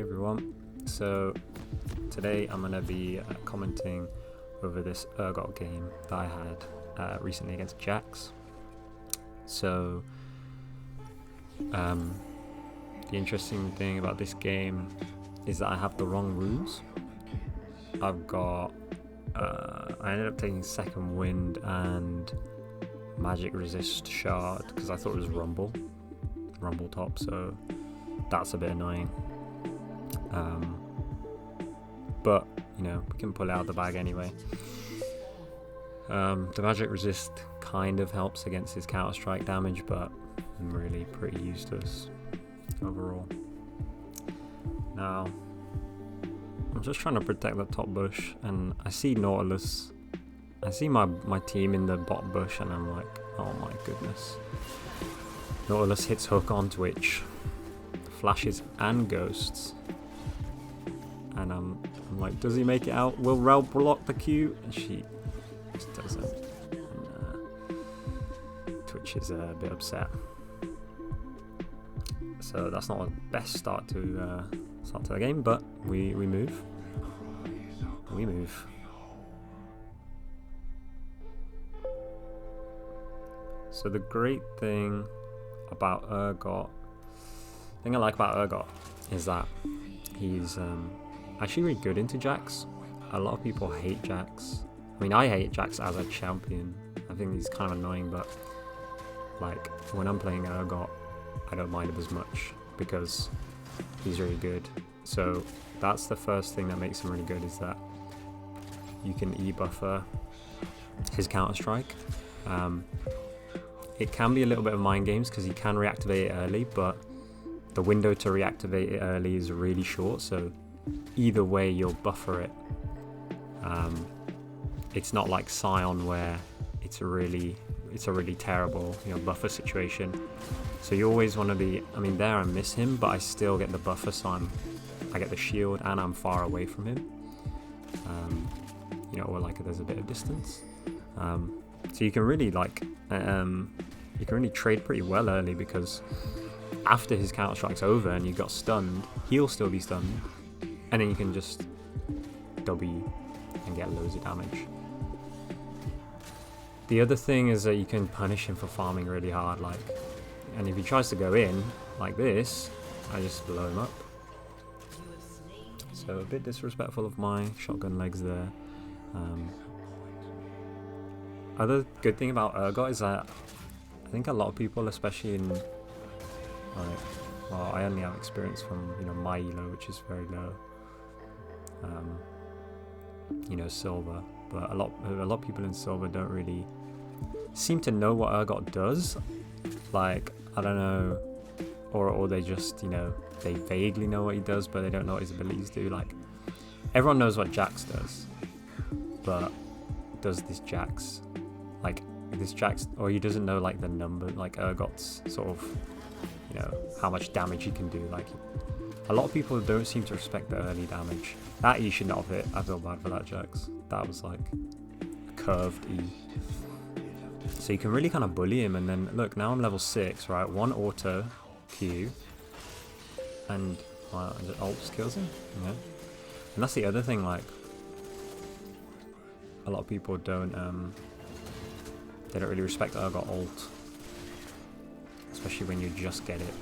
everyone. So today I'm going to be commenting over this Urgot game that I had recently against Jax. So the interesting thing about this game is that I have the wrong rules. I've got I ended up taking second wind and magic resist shard because I thought it was rumble top, so that's a bit annoying. But you know, we can pull it out of the bag anyway. The magic resist kind of helps against his counter strike damage, but really pretty useless overall. Now I'm just trying to protect the top bush, and I see Nautilus. I see my team in the bottom bush, and I'm like, oh my goodness. Nautilus hits hook on Twitch, flashes and ghosts, and I'm like, does he make it out? Will Rel block the Q? And she just doesn't. And, Twitch is a bit upset. So that's not the best start to the game, but we move. We move. So the great thing about Urgot, the thing I like about Urgot is that he's actually really good into Jax. A lot of people hate Jax. I mean, I hate Jax as a champion. I think he's kind of annoying, but like when I'm playing Urgot, I don't mind him as much because he's really good. So that's the first thing that makes him really good, is that you can E-buffer his counter-strike. It can be a little bit of mind games because he can reactivate it early, but the window to reactivate it early is really short, so either way you'll buffer it. It's not like Scion where it's a really terrible buffer situation. So you always want to be, I mean, there I miss him, but I still get the buffer, so I get the shield and I'm far away from him. Or like there's a bit of distance. So you can really you can really trade pretty well early, because after his counter strike's over and you got stunned, he'll still be stunned, and then you can just W and get loads of damage. The other thing is that you can punish him for farming really hard, and if he tries to go in like this, I just blow him up. So a bit disrespectful of my shotgun legs there. Other good thing about Urgot is that I think a lot of people, especially in I only have experience from my elo, which is very low, silver, but a lot of people in silver don't really seem to know what Urgot does. Like, I don't know, or they just they vaguely know what he does, but they don't know what his abilities do. Like, everyone knows what Jax does, but does this Jax or he doesn't know the number, Urgot's sort of how much damage he can do. Like, a lot of people don't seem to respect the early damage. That E should not have hit. I feel bad for that Jax. That was like a curved E. So you can really kind of bully him, and then look, now I'm level 6, right? One auto Q, and ult just kills him. Yeah. And that's the other thing, like, a lot of people don't they don't really respect Urgot ult, especially when you just get it.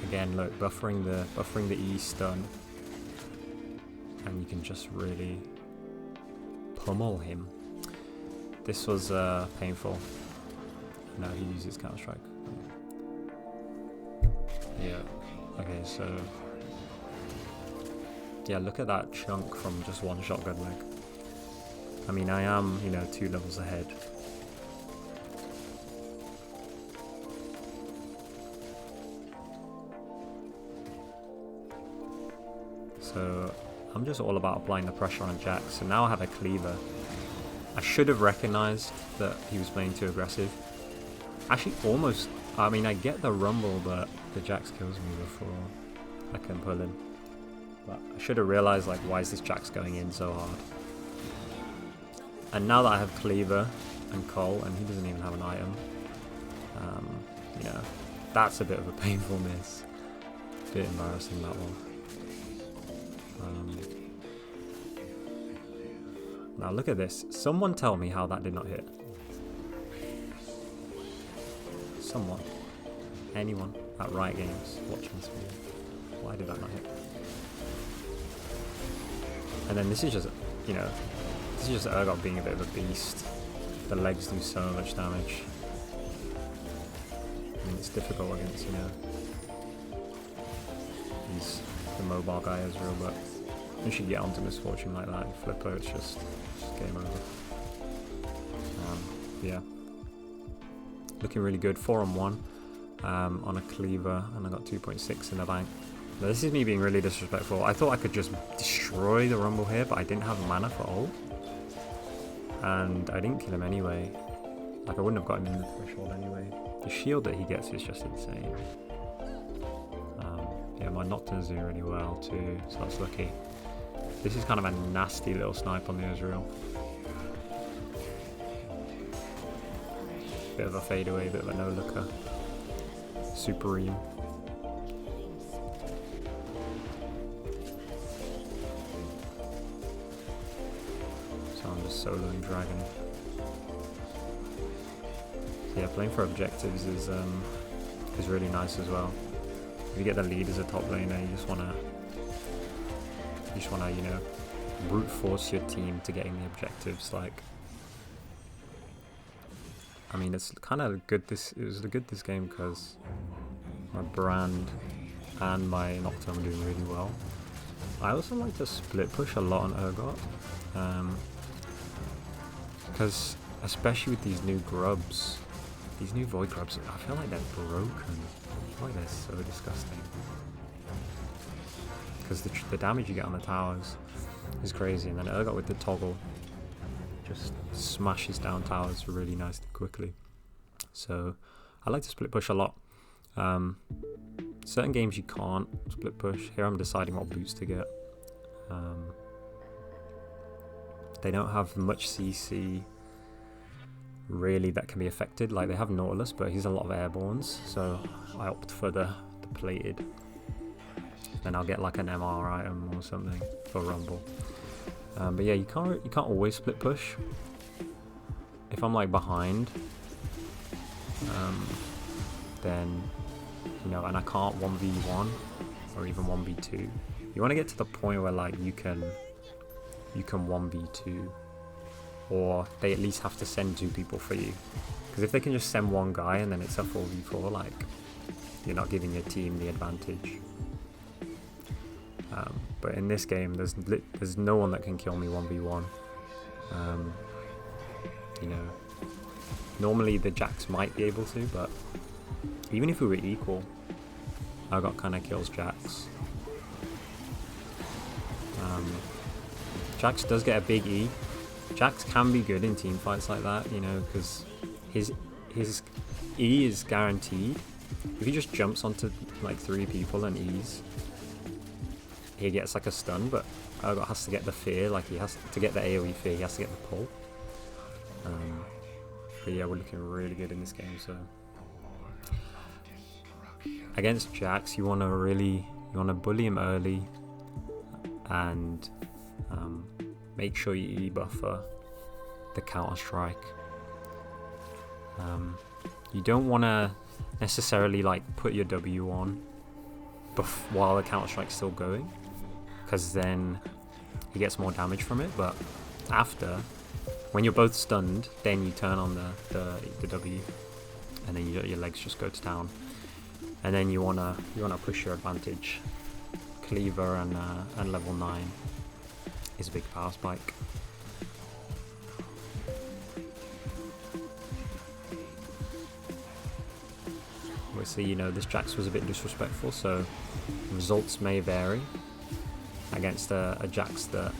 Again, look, buffering the E stun, and you can just really pummel him. This was painful. Now he uses counter strike. Yeah. Okay, so yeah, look at that chunk from just one shotgun leg. I mean, I am 2 levels ahead. So I'm just all about applying the pressure on Jax. So now I have a cleaver. I should have recognized that he was playing too aggressive. Actually, almost. I mean, I get the rumble, but the Jax kills me before I can pull him. But I should have realized, why is this Jax going in so hard? And now that I have Cleaver and Cole, and he doesn't even have an item, that's a bit of a painful miss. bit embarrassing, that one. Now look at this. Someone tell me how that did not hit. Someone. Anyone at Riot Games watching this video. Why did that not hit? And then this is just, you know, this is just Urgot being a bit of a beast. The legs do so much damage. I mean, it's difficult against, you know, he's the mobile guy Ezreal, but once you get onto Misfortune like that, Flipper, it's just game over. Yeah. Looking really good. 4-on-1 on a cleaver, and I got 2.6 in the bank. Now, this is me being really disrespectful. I thought I could just destroy the Rumble here, but I didn't have mana for ult. And I didn't kill him anyway. Like, I wouldn't have got him in the threshold anyway. The shield that he gets is just insane. Yeah, my Nocturne's doing really well too, so that's lucky. This is kind of a nasty little snipe on the Ezreal. Bit of a fadeaway, bit of a no-looker. Supreme. So I'm just soloing Dragon. So yeah, playing for objectives is really nice as well. If you get the lead as a top laner, you just wanna, you know, brute force your team to getting the objectives. Like, I mean, it's kind of good. It was good this game because my Brand and my Nocturne are doing really well. I also like to split push a lot on Urgot, because especially with these new grubs, these new void grubs, I feel like they're broken. I feel like they're so disgusting. Because the damage you get on the towers is crazy, and then Urgot with the toggle just smashes down towers really nice and quickly. So I like to split push a lot. Certain games you can't split push. Here I'm deciding what boots to get. They don't have much CC really that can be affected. Like, they have Nautilus, but he's a lot of airbornes, so I opt for the plated. Then I'll get like an MR item or something for Rumble. But yeah, you can't always split push. If I'm like behind, then, you know, and I can't 1v1 or even 1v2. You want to get to the point where like you can 1v2, or they at least have to send 2 people for you. Because if they can just send 1 guy and then it's a 4v4, like, you're not giving your team the advantage. But in this game, there's no one that can kill me 1v1. You know, normally the Jax might be able to, but even if we were equal, Urgot kind of kills Jax. Jax does get a big E. Jax can be good in team fights like that, you know, because his E is guaranteed. If he just jumps onto like 3 people and E's, he gets like a stun, but Urgot has to get the fear, like he has to get the AoE fear, he has to get the pull. But yeah, we're looking really good in this game. So against Jax, you want to bully him early and make sure you E-buffer the counter strike. You don't want to necessarily like put your W on while the counter strike's still going, because then he gets more damage from it. But after, when you're both stunned, then you turn on the W, and then your legs just go to town. And then you wanna push your advantage. Cleaver and level 9 is a big power spike. Obviously, you know, this Jax was a bit disrespectful, so results may vary against a Jax that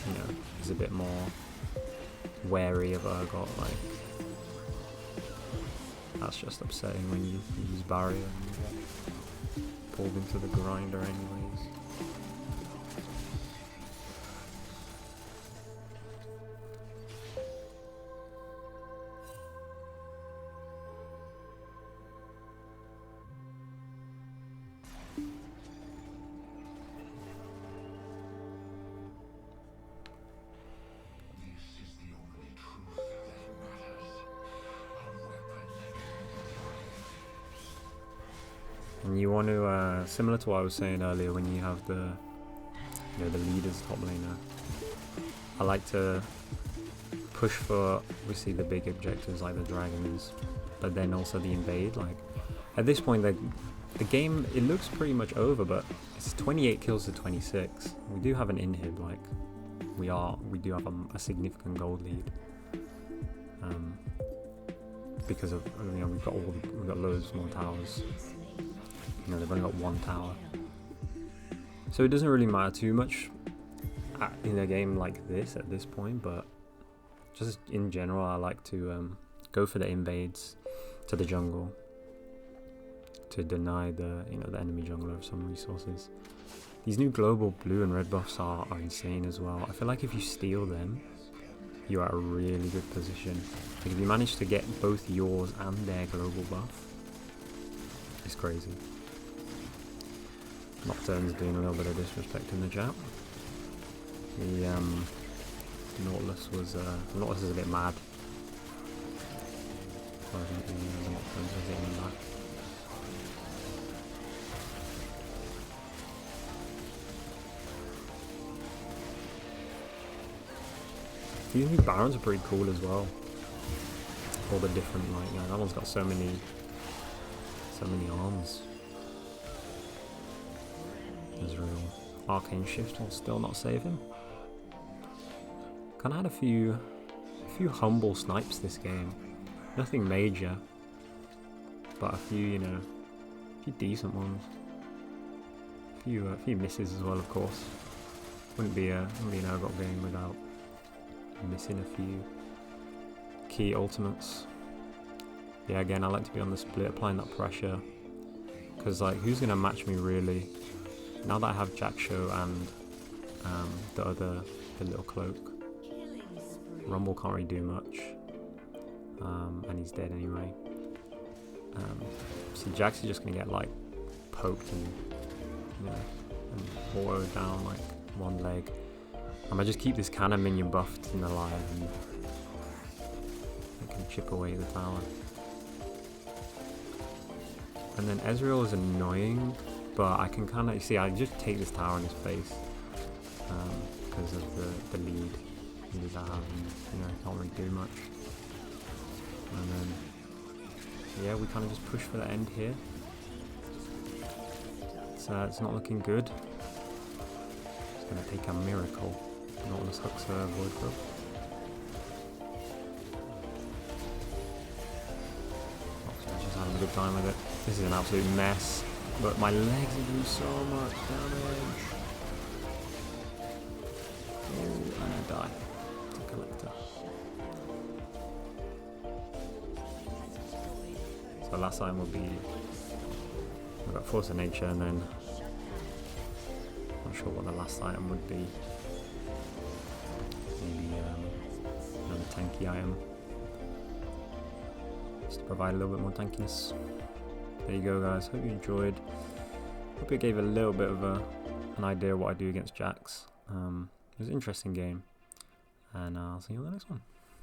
you know, is a bit more wary of Urgot. Like, that's just upsetting when you use barrier and you get pulled into the grinder anyways. And you want to, similar to what I was saying earlier, when you have the, you know, the leaders top laner, I like to push for obviously the big objectives like the dragons, but then also the invade. Like at this point, the game, it looks pretty much over, but it's 28 kills to 26. We do have an inhib, like we do have a significant gold lead. Because of, you know, we've got loads more towers. You know, they've only got one tower, so it doesn't really matter too much in a game like this at this point. But just in general, I like to go for the invades to the jungle to deny the, you know, the enemy jungler of some resources. These new global blue and red buffs are insane as well. I feel like if you steal them, you're at a really good position. Like if you manage to get both yours and their global buff, it's crazy. Nocturne's doing a little bit of disrespect in the chat. The Nautilus is a bit mad. So I think the Nocturne's are hitting him back. These new Barons are pretty cool as well. All the different, like, you know, that one's got so many arms. Israel. Arcane Shift will still not save him. Kinda had a few humble snipes this game. Nothing major, but a few, you know, a few decent ones. A few misses as well, of course. Wouldn't be an Urgot game without missing a few key ultimates. Yeah, again, I like to be on the split, applying that pressure, because like, who's gonna match me really? Now that I have Jack Show and the little cloak, Rumble can't really do much, and he's dead anyway. So Jax is just gonna get like poked and, you know, and autoed down like one leg. I might just keep this cannon minion buffed and alive, and I can chip away the tower. And then Ezreal is annoying, but I can kind of, you see, I just take this tower in his face because of the lead that I have, and, you know, can't really do much. And then, yeah, we kind of just push for the end here. So it's not looking good. It's going to take a miracle. Nautilus hooks a Void Grub. Just having a good time with it. This is an absolute mess, but my legs are doing so much damage. Oh, and I die. It's a collector. So last item will be, we've got Force of Nature, and then not sure what the last item would be. Maybe another tanky item, just to provide a little bit more tankiness. There you go, guys. Hope you enjoyed. Hope it gave a little bit of an idea of what I do against Jax. It was an interesting game, and I'll see you on the next one.